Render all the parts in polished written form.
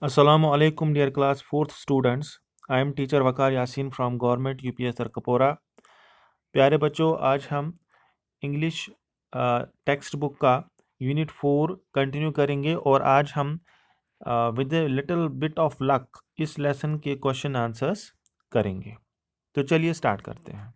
Assalamu alaikum dear class 4th students. I am teacher Waqar Yasin from Government UPS तरकपोरा। प्यारे बच्चों, आज हम English text book का unit 4 continue करेंगे और आज हम with a little bit of luck इस लेसन के क्वेश्चन आंसर्स करेंगे। तो चलिए स्टार्ट करते हैं।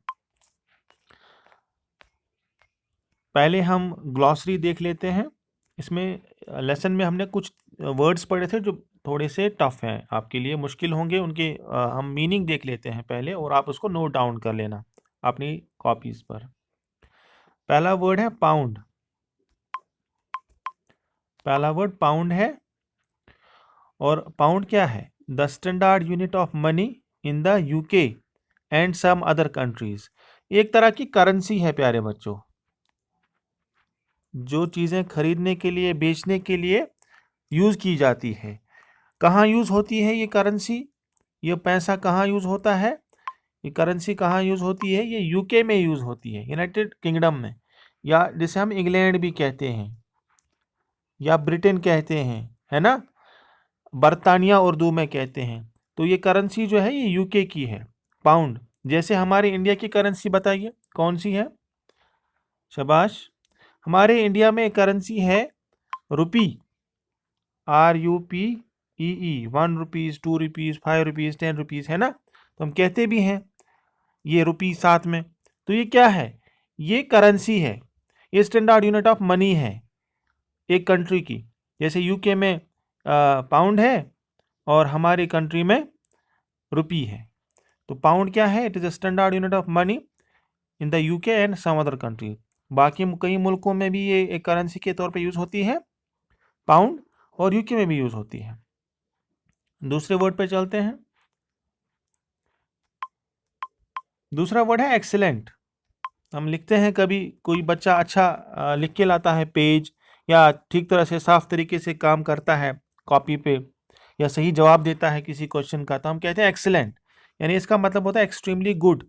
पहले हम ग्लॉसरी देख लेते हैं। इसमें लेसन में हमने कुछ वर्ड्स पढ़े थे जो थोड़े से टफ हैं, आपके लिए मुश्किल होंगे। उनके हम मीनिंग देख लेते हैं पहले और आप उसको नोट डाउन कर लेना अपनी कॉपीज पर। पहला वर्ड है पाउंड। पहला वर्ड पाउंड है और पाउंड क्या है? The standard unit of money in the UK and some other countries. एक तरह की करेंसी है प्यारे बच्चों, जो चीज़ें खरीदने के लिए बेचने के लिए यूज़ की जाती है। कहाँ यूज़ होती है ये करेंसी? ये पैसा कहाँ यूज़ होता है? ये करेंसी कहाँ यूज़ होती है? ये यूके में यूज़ होती है, यूनाइटेड किंगडम में, या जिसे हम इंग्लैंड भी कहते हैं या ब्रिटेन कहते हैं, है ना, बरतानिया उर्दू में कहते हैं। तो ये करेंसी जो है ये यूके की है, पाउंड। जैसे हमारे इंडिया की करेंसी बताइए कौन सी है? शाबाश। हमारे इंडिया में करेंसी है रुपी, RUPEE। 1 rupees, 2 rupees, 5 rupees, 10 rupees, है ना। तो हम कहते भी हैं ये रुपी साथ में। तो ये क्या है? ये करेंसी है, ये स्टैंडर्ड यूनिट ऑफ मनी है एक कंट्री की। जैसे यूके में पाउंड है और हमारी कंट्री में रुपी है। तो पाउंड क्या है? It is a standard unit of money in the UK and some other country. बाकी कई मुल्कों में भी ये एक करेंसी के तौर पे यूज़ होती है पाउंड, और यूके में भी यूज़ होती है। दूसरे वर्ड पे चलते हैं। दूसरा वर्ड है एक्सीलेंट। हम लिखते हैं, कभी कोई बच्चा अच्छा लिख के लाता है पेज, या ठीक तरह से साफ तरीके से काम करता है कॉपी पे, या सही जवाब देता है किसी क्वेश्चन का, तो हम कहते हैं एक्सीलेंट। यानी इसका मतलब होता है एक्सट्रीमली गुड।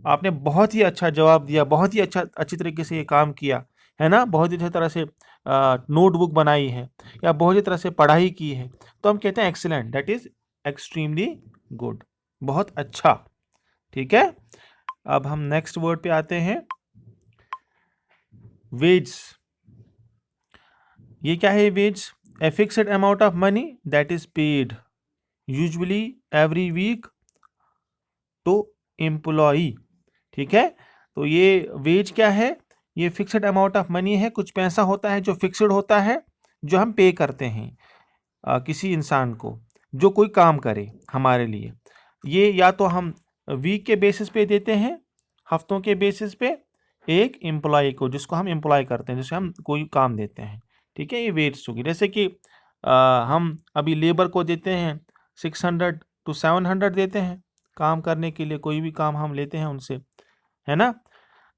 आपने बहुत ही अच्छा जवाब दिया, बहुत ही अच्छी तरीके से ये काम किया, है ना, बहुत ही अच्छी तरह से नोटबुक बनाई है, या बहुत ही तरह से पढ़ाई की है, तो हम कहते हैं excellent, that is extremely good, बहुत अच्छा। ठीक है, अब हम नेक्स्ट वर्ड पे आते हैं, वेज। ये क्या है wage? A fixed amount of money that is paid usually every week to employee. ठीक है, तो ये वेज क्या है? ये फिक्स्ड अमाउंट ऑफ मनी है, कुछ पैसा होता है जो फिक्स्ड होता है, जो हम पे करते हैं किसी इंसान को जो कोई काम करे हमारे लिए। ये या तो हम वीक के बेसिस पे देते हैं, हफ्तों के बेसिस पे, एक एम्प्लॉय को जिसको हम एम्प्लॉय करते हैं, जिसे हम कोई काम देते हैं। ठीक है, ये वेज होगी। जैसे कि हम अभी लेबर को देते हैं 600 to 700 देते हैं काम करने के लिए, कोई भी काम हम लेते हैं उनसे, है ना।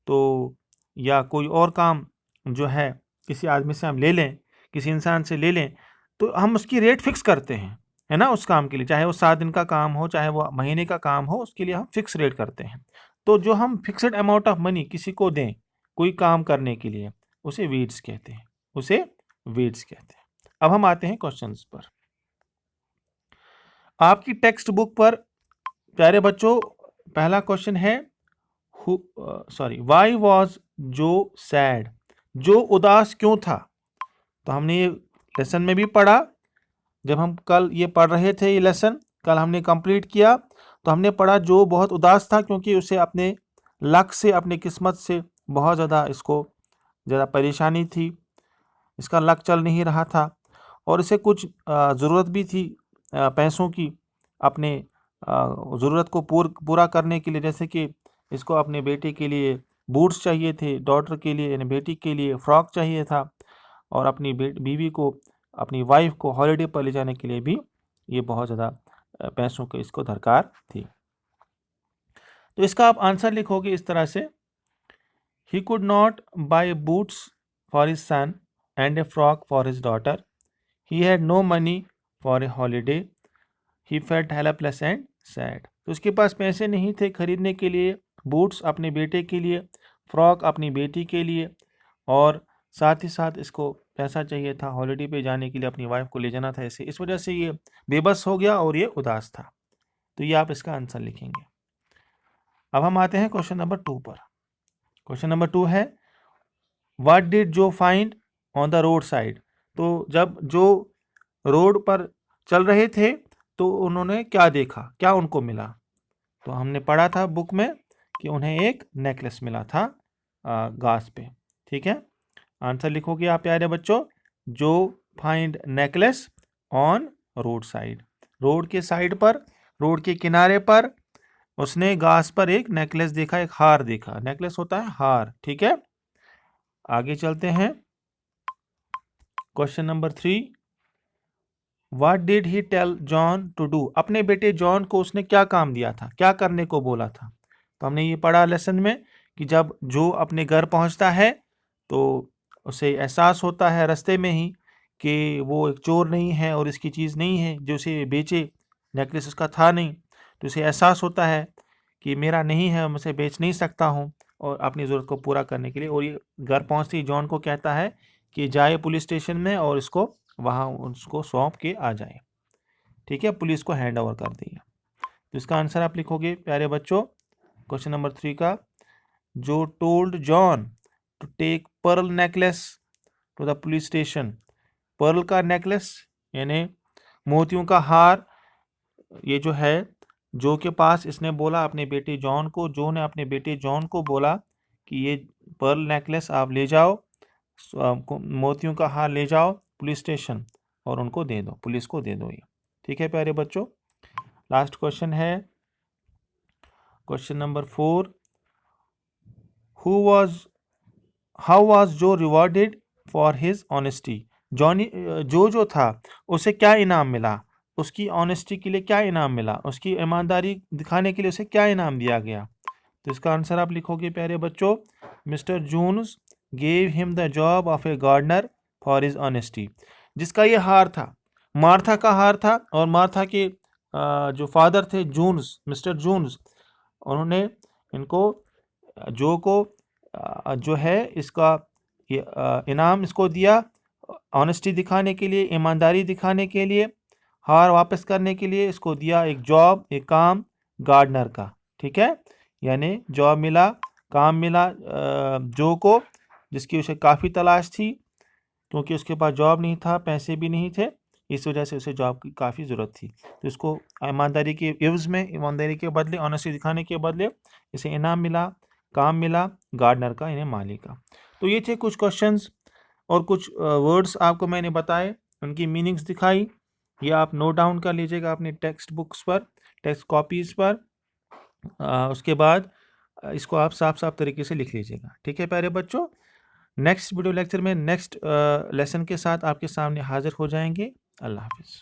तो या कोई और काम जो है किसी आदमी से हम ले लें, किसी इंसान से ले लें, तो हम उसकी रेट फिक्स करते हैं, है ना, उस काम के लिए, चाहे वो 7 दिन का काम हो, चाहे वो महीने का काम हो, उसके लिए हम फिक्स रेट करते हैं। तो जो हम फिक्स्ड अमाउंट ऑफ मनी किसी को दें कोई काम करने के लिए, उसे वेज कहते हैं, उसे वेज कहते हैं। अब हम आते हैं क्वेश्चंस पर। आपकी टेक्स्ट बुक पर प्यारे बच्चों पहला क्वेश्चन है, वाई वॉज जो सैड? जो उदास क्यों था? तो हमने ये लेसन में भी पढ़ा, जब हम कल ये पढ़ रहे थे, ये लेसन कल हमने कंप्लीट किया, तो हमने पढ़ा जो बहुत उदास था क्योंकि उसे अपने लक से, अपने किस्मत से बहुत ज़्यादा इसको ज़्यादा परेशानी थी, इसका लक चल नहीं रहा था, और इसे कुछ ज़रूरत भी थी पैसों की, अपने ज़रूरत को पूरा करने के लिए। जैसे कि इसको अपने बेटे के लिए बूट्स चाहिए थे, डॉटर के लिए यानी बेटी के लिए फ्रॉक चाहिए था, और अपनी बीवी को, अपनी वाइफ को हॉलीडे पर ले जाने के लिए भी ये बहुत ज़्यादा पैसों की इसको दरकार थी। तो इसका आप आंसर लिखोगे इस तरह से, he could not buy boots for his son and a frock for his daughter, he had no money for a holiday, he felt helpless and sad. तो उसके पास पैसे नहीं थे खरीदने के लिए बूट्स अपने बेटे के लिए, फ्रॉक अपनी बेटी के लिए, और साथ ही साथ इसको पैसा चाहिए था हॉलिडे पे जाने के लिए, अपनी वाइफ को ले जाना था ऐसे, इस वजह से ये बेबस हो गया और ये उदास था। तो ये आप इसका आंसर लिखेंगे। अब हम आते हैं क्वेश्चन नंबर 2 पर। क्वेश्चन नंबर 2 है व्हाट डिड जो find on the road side. तो जब जो रोड पर चल रहे थे तो उन्होंने क्या देखा, क्या उनको मिला। तो हमने पढ़ा था बुक में कि उन्हें एक नेकलेस मिला था घास पे। ठीक है, आंसर लिखोगे आप प्यारे बच्चों, जो find necklace on road side. Road के साइड पर, रोड के किनारे पर उसने घास पर एक नेकलेस देखा, एक हार देखा। नेकलेस होता है हार। ठीक है, आगे चलते हैं। Question number 3, what did he tell John to do. अपने बेटे जॉन को उसने क्या काम दिया था, क्या करने को बोला था। तो हमने ये पढ़ा लेसन में कि जब जो अपने घर पहुंचता है तो उसे एहसास होता है रास्ते में ही कि वो एक चोर नहीं है और इसकी चीज़ नहीं है जो उसे बेचे, नेकलेस उसका था नहीं। तो उसे एहसास होता है कि मेरा नहीं है, मैं उसे बेच नहीं सकता हूँ, और अपनी ज़रूरत को पूरा करने के लिए। और ये घर पहुँचते ही जॉन को कहता है कि जाए पुलिस स्टेशन में और इसको वहाँ उसको सौंप के आ जाए। ठीक है, पुलिस को हैंड ओवर कर दिया। तो इसका आंसर आप लिखोगे प्यारे बच्चों क्वेश्चन नंबर 3 का, जो told John to take pearl necklace to the police station. Pearl का नेकलेस यानी मोतियों का हार, ये जो है जो के पास इसने बोला अपने बेटे जॉन को, जो ने अपने बेटे जॉन को बोला कि ये पर्ल नेकलेस आप ले जाओ, मोतियों का हार ले जाओ पुलिस स्टेशन और उनको दे दो, पुलिस को दे दो ये। ठीक है प्यारे बच्चों, लास्ट क्वेश्चन है क्वेश्चन नंबर 4, हाउ वाज जो rewarded for his honesty. Johnny जो था उसे क्या इनाम मिला, उसकी ऑनेस्टी के लिए क्या इनाम मिला, उसकी ईमानदारी दिखाने के लिए उसे क्या इनाम दिया गया। तो इसका आंसर आप लिखोगे प्यारे बच्चों, Mister Jones gave him the job of a gardener for his honesty. जिसका ये हार था मार्था का हार था, और मार्था के जो फादर थे जून्स, मिस्टर जून्स, उन्होंने इनको जो को जो है इसका इनाम इसको दिया ऑनेस्टी दिखाने के लिए, ईमानदारी दिखाने के लिए, हार वापस करने के लिए इसको दिया एक जॉब, एक काम गार्डनर का। ठीक है, यानी जॉब मिला, काम मिला जो को, जिसकी उसे काफ़ी तलाश थी क्योंकि उसके पास जॉब नहीं था, पैसे भी नहीं थे, इस वजह से उसे जॉब की काफ़ी ज़रूरत थी। तो इसको ईमानदारी के एवज़ में, ईमानदारी के बदले, ऑनेस्टी दिखाने के बदले इसे इनाम मिला, काम मिला गार्डनर का, यानी माली का। तो ये थे कुछ क्वेश्चंस और कुछ वर्ड्स आपको मैंने बताए, उनकी मीनिंग्स दिखाई। ये आप नोट डाउन कर लीजिएगा अपनी टेक्स्ट बुक्स पर, टेक्स्ट कॉपीज़ पर। उसके बाद इसको आप साफ साफ तरीके से लिख लीजिएगा। ठीक है प्यारे बच्चों, नेक्स्ट वीडियो लेक्चर में नेक्स्ट लेसन के साथ आपके सामने हाजिर हो जाएंगे। अल्लाह हाफिज़।